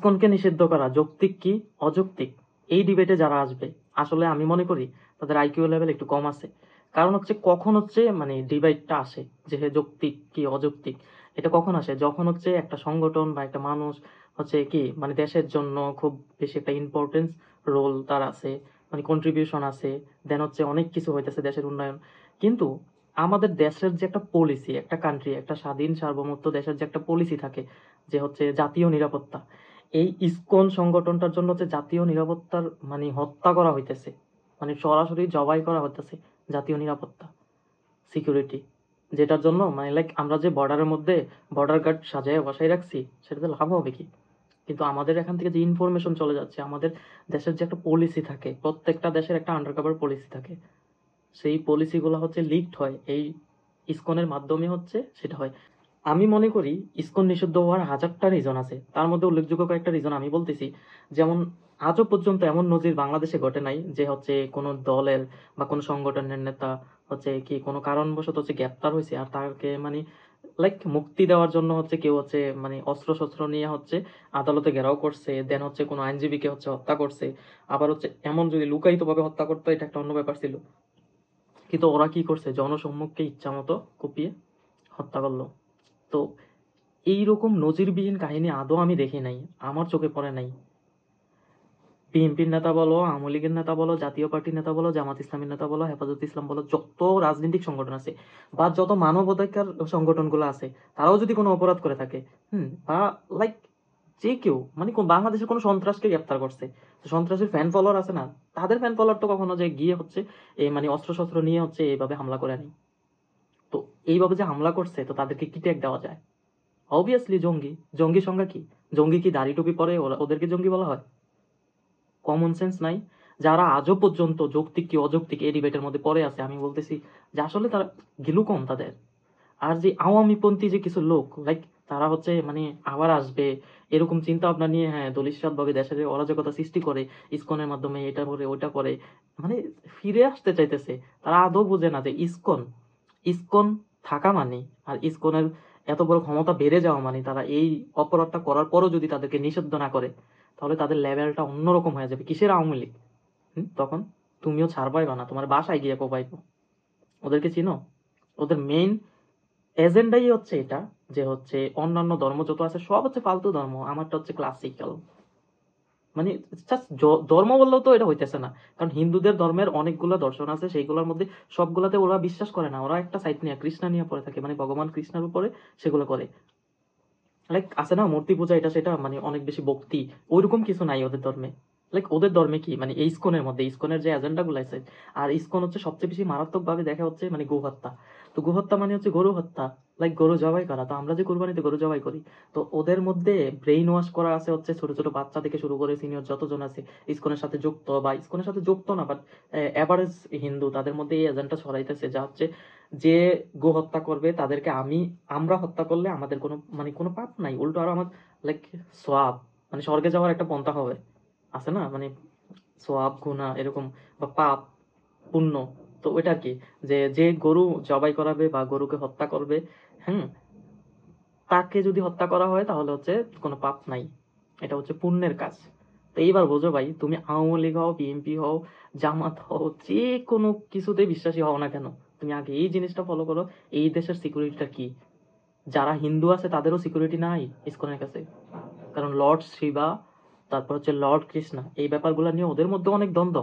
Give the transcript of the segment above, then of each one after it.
ইসকনকে নিষিদ্ধ করা যৌক্তিক কি অযৌক্তিক, এই ডিবেটে যারা আসবে আসলে আমি মনে করি তাদের আইকিউ লেভেল একটু কম আছে। কারণ হচ্ছে কখন হচ্ছে মানে ডিবেটটা আসে যে যৌক্তিক কি অযৌক্তিক, এটা কখন আসে যখন হচ্ছে একটা সংগঠন বা একটা মানুষ হচ্ছে কি মানে দেশের জন্য খুব বেশি একটা ইম্পর্টেন্স রোল তার আছে, মানে কন্ট্রিবিউশন আছে, দেন হচ্ছে অনেক কিছু হইতেছে দেশের উন্নয়ন। কিন্তু আমাদের দেশের যে একটা পলিসি, একটা কান্ট্রি, একটা স্বাধীন সার্বভৌমত্ব দেশের যে একটা পলিসি থাকে যে হচ্ছে জাতীয় নিরাপত্তা, এই ইসকন সংগঠনটার জন্য হচ্ছে জাতীয় নিরাপত্তার মানে হত্যা করা হইতেছে, মানে সরাসরি জবাই করা হইতেছে জাতীয় নিরাপত্তা, সিকিউরিটি, যেটার জন্য মানে লাইক আমরা যে বর্ডারের মধ্যে বর্ডার গার্ড সাজায় বসাই রাখছি সেটাতে লাভ হবে কি? কিন্তু আমাদের এখান থেকে যে ইনফরমেশন চলে যাচ্ছে, আমাদের দেশের যে একটা পলিসি থাকে, প্রত্যেকটা দেশের একটা আন্ডারকভার পলিসি থাকে, সেই পলিসিগুলো হচ্ছে লিকড হয় এই ইসকনের মাধ্যমে হচ্ছে সেটা হয়। আমি মনে করি ইসকন নিষিদ্ধ হওয়ার হাজারটা রিজন আছে, তার মধ্যে উল্লেখযোগ্য কয়েকটা রিজন আমি বলতেছি। যেমন আজও পর্যন্ত এমন নজির বাংলাদেশে ঘটে নাই যে হচ্ছে কোনো দলের বা কোনো সংগঠনের নেতা হচ্ছে কি কোনো কারণবশত হচ্ছে গ্রেপ্তার হয়েছে আর তাকে মানে লাইক মুক্তি দেওয়ার জন্য হচ্ছে কেউ হচ্ছে মানে অস্ত্র শস্ত্র নিয়ে হচ্ছে আদালতে ঘেরাও করছে, দেন হচ্ছে কোনো আইনজীবীকে হচ্ছে হত্যা করছে। আবার হচ্ছে এমন যদি লুকায়িত ভাবে হত্যা করতো এটা একটা অন্য ব্যাপার ছিল, কিন্তু ওরা কি করছে জনসম্মুখে ইচ্ছা মতো কুপিয়ে হত্যা করলো। তো এইরকম নজিরবিহীন কাহিনী আদৌ আমি দেখি নাই, আমার চোখে পড়ে নাই। বিএনপির নেতা বলো, আওয়ামী লীগের নেতা বলো, জাতীয় পার্টির নেতা বলো, জামাত ইসলামের নেতা বলো, হেফাজত ইসলাম বলো, যত রাজনৈতিক সংগঠন আছে বা যত মানবাধিকার সংগঠনগুলো আছে, তারাও যদি কোনো অপরাধ করে থাকে, বা লাইক যে কেউ মানে বাংলাদেশের কোনো সন্ত্রাসকে গ্রেপ্তার করছে, তো সন্ত্রাসের ফ্যান ফলোয়ার আছে না, তাদের ফ্যান ফলোয়ার তো কখনো যে গিয়ে হচ্ছে এই মানে অস্ত্র শস্ত্র নিয়ে হচ্ছে এইভাবে হামলা করে নেই। তো এইভাবে যে হামলা করছে তো তাদেরকে কি ট্যাগ দেওয়া যায়? অবভিয়াসলি জঙ্গি। জঙ্গি সংজ্ঞা কি? জঙ্গি কি দাড়ি টুপি পরে ওদেরকে জঙ্গি বলা হয়? কমন সেন্স নাই? যারা আজও পর্যন্ত যৌক্তিক কি অযৌক্তিক এই ডিবেটের মধ্যে পড়ে আছে, আমি বলতেছি যে আসলে তারা গিলু কম তাদের। আর যে আওয়ামীপন্থী যে কিছু লোক লাইক তারা হচ্ছে মানে আবার আসবে এরকম চিন্তা ভাবনা নিয়ে, হ্যাঁ দলিত ভাবে দেশের অরাজকতা সৃষ্টি করে ইসকনের মাধ্যমে এটা করে ওটা করে, মানে ফিরে আসতে চাইতেছে। তারা আদৌ বোঝে না যে ইসকন ইসকন থাকা মানে আর ইসকনের এত বড় ক্ষমতা বেড়ে যাওয়া মানে তারা এই অপরাধটা করার পরও যদি তাদেরকে নিষিদ্ধ না করে তাহলে তাদের লেভেলটা অন্যরকম হয়ে যাবে। কিসের আওয়ামী লীগ? তখন তুমিও ছাড় পাইবা না, তোমার বাসায় গিয়ে কোপাইবো। ওদেরকে চিনো? ওদের মেইন এজেন্ডাই হচ্ছে এটা যে হচ্ছে অন্যান্য ধর্ম যত আছে সব হচ্ছে ফালতু ধর্ম, আমারটা হচ্ছে ক্লাসিক্যাল। মানে জাস্ট ধর্ম বললেও তো এটা হইতেছে না, কারণ হিন্দুদের ধর্মের অনেকগুলো দর্শন আছে, সেইগুলোর মধ্যে সবগুলাতে ওরা বিশ্বাস করে না, ওরা একটা সাইড নিয়ে কৃষ্ণা নিয়ে পড়ে থাকে, মানে ভগবান কৃষ্ণের উপরে সেগুলো করে। লাইক আছে না মূর্তি পূজা এটা সেটা, মানে অনেক বেশি ভক্তি, ওইরকম কিছু নাই ওদের ধর্মে। লাইক ওদের ধর্মে কি মানে এই ইসকনের মধ্যে ইসকনের যে এজেন্ডা গুলো আছে, আর ইসকন হচ্ছে সবচেয়ে বেশি মারাত্মক ভাবে দেখা হচ্ছে মানে গো হত্যা। তো গো হত্যা মানে হচ্ছে গরু হত্যা, লাইক গরু জবাই করা। তো আমরা যে কুরবানিতে গরু জবাই করি, তো ওদের মধ্যে ব্রেইন ওয়াশ করা আছে হচ্ছে ছোট ছোট বাচ্চা থেকে শুরু করে সিনিয়র যতজন আছে ইসকনের সাথে যুক্ত বা ইসকনের সাথে যুক্ত না বাট এভারেজ হিন্দু, তাদের মধ্যে এই এজেন্ডা ছড়াইতেছে যা হচ্ছে যে গো হত্যা করবে তাদেরকে আমরা হত্যা করলে আমাদের কোনো মানে কোনো পাপ নাই, উল্টো আরো আমার লাইক সোয়াব, মানে স্বর্গে যাওয়ার একটা পন্থা হবে। আছে না মানে সোয়াব গুনাহ এরকম বা পাপ পুণ্য। তো ওইটা কি যে যে গরু জবাই করাবে বা গরুকে হত্যা করবে, হ্যাঁ তাকে যদি হত্যা করা হয় তাহলে হচ্ছে কোনো পাপ নাই, এটা হচ্ছে পুণ্যের কাজ। তো এইবার বোঝো ভাই, তুমি আওয়ামী লীগ হও, বিএনপি হও, জামাত হও, যে কোনো কিছুতে বিশ্বাসী হও না কেন, তুমি আগে এই জিনিসটা ফলো করো, এই দেশের সিকিউরিটিটা কি। যারা হিন্দু আছে তাদেরও সিকিউরিটি নাই ইসকনের কাছে, কারণ লর্ড শিবা, তারপর হচ্ছে লর্ড কৃষ্ণা, এই ব্যাপারগুলো নিয়ে ওদের মধ্যে অনেক দ্বন্দ্ব।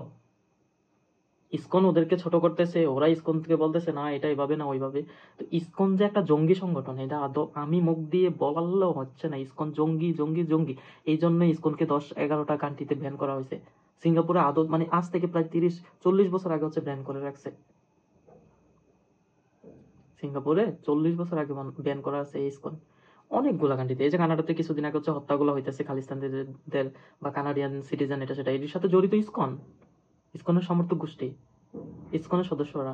ইসকন ওদেরকে ছোট করতেছে, ওরা ইসকন থেকে বলতেছে না এটা এইভাবে না ওইভাবে। তো ইসকন যে একটা জঙ্গি সংগঠন এটা আদৌ আমি মুখ দিয়ে বলালেও হচ্ছে না, ইসকন জঙ্গি জঙ্গি জঙ্গি। এই জন্য ইসকনকে 10-11টা কান্ট্রিতে ব্যান করা হয়েছে। সিঙ্গাপুরে আদৌ মানে আজ থেকে প্রায় 30-40 বছর আগে হচ্ছে ব্যান করে রাখছে। সিঙ্গাপুরে 40 বছর আগে ব্যান করা আছে এই ইসকন। অনেকগুলা কান্ট্রিতে, এই যে কানাডাতে কিছুদিন আগে হচ্ছে হত্যাগুলো হইতেছে খালিস্তানিদের বা কানাডিয়ান সিটিজেন এটা সেটা, এর সাথে জড়িত ইসকন, ইসকনের সমর্থক গোষ্ঠী, ইসকনের সদস্যরা,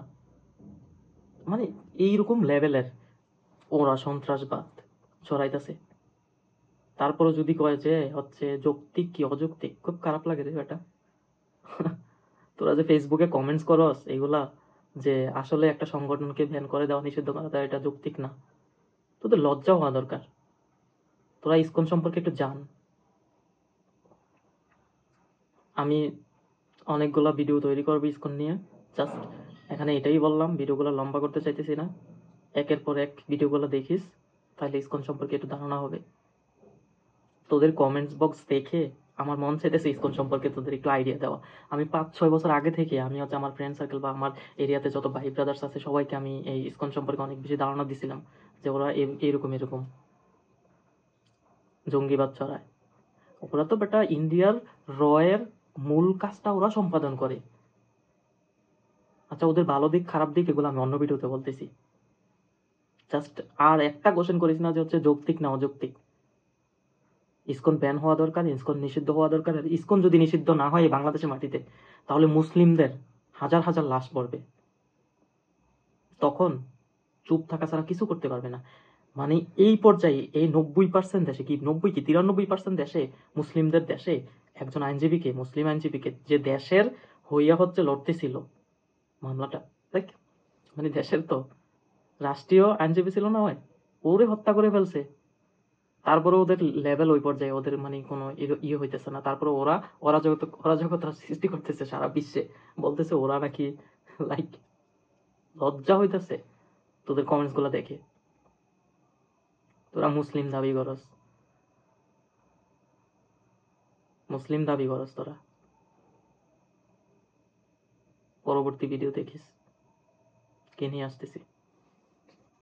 মানে এইরকম লেভেলের ওরা সন্ত্রাসবাদ ছড়াইতেছে। তারপরে যদি কয় যে হচ্ছে যৌক্তিক কি অযৌক্তিক, খুব খারাপ লাগে রে এটা। তোরা যে ফেসবুকে কমেন্টস করস এগুলা যে আসলে একটা সংগঠনকে ব্যান করে দেওয়া নিষিদ্ধ করা দেওয়া এটা যৌক্তিক না, তোদের লজ্জা হওয়া দরকার। তোরা ইসকন সম্পর্কে একটু জান। আমি অনেকগুলা ভিডিও তৈরি করবো ইসকন নিয়ে। জাস্ট এখানে এটাই বললাম, ভিডিওগুলো লম্বা করতে চাইতেছি না। একের পর এক ভিডিওগুলো দেখিস, তাহলে ইসকন সম্পর্কে একটু ধারণা হবে। তোদের কমেন্টস বক্স দেখে আমার মন চাইতেছে ইসকন সম্পর্কে তোদের একটু আইডিয়া দেওয়া। আমি 5-6 বছর আগে থেকে আমি হচ্ছে আমার ফ্রেন্ড সার্কেল বা আমার এরিয়াতে যত ভাই ব্রাদার্স আছে সবাইকে আমি এই ইসকন সম্পর্কে অনেক বেশি ধারণা দিছিলাম, যে ওরা এরকম এরকম জঙ্গিবাদ ছড়ায়। ওরা তো বেটা ইন্ডিয়ার রয়ের মূল কাজটা ওরা সম্পাদন করে। আচ্ছা, ওদের ভালো দিক খারাপ দিক এগুলো আমি অন্য ভিডিওতে বলতেছি। জাস্ট আর একটা কোশ্চেন করিস না যে হচ্ছে যৌক্তিক না অযৌক্তিক। ইসকন ব্যান হওয়া দরকার, ইসকন নিষিদ্ধ হওয়া দরকার। আর ইসকন যদি নিষিদ্ধ না হয় বাংলাদেশের মাটিতে, তাহলে মুসলিমদের হাজার হাজার লাশ পড়বে। তখন চুপ থাকা ছাড়া কিছু করতে পারবে না। মানে এই পর্যায়ে এই 90% দেশে, কি 90 কি 93% দেশে, মুসলিমদের দেশে একজন আইনজীবীকে, মুসলিম আইনজীবীকে, যে দেশের হইয়া হচ্ছে লড়তেছিল মামলাটা, দেখ মানে দেশের তো রাষ্ট্রীয় আইনজীবী ছিল না হয়, ওরে হত্যা করে ফেলছে। তারপরে ওদের লেভেল ওই পর্যায়ে, ওদের মানে কোনো ইয়ে হইতেছে না। তারপরে ওরা অরাজকতা সৃষ্টি করতেছে সারা বিশ্বে, বলতেছে ওরা নাকি লাইক লজ্জা হইতেছে তোদের কমেন্টস গুলা দেখে। তোরা মুসলিম দাবি করস তোরা। পরবর্তী ভিডিও দেখিস কে নিয়ে আসতেছি।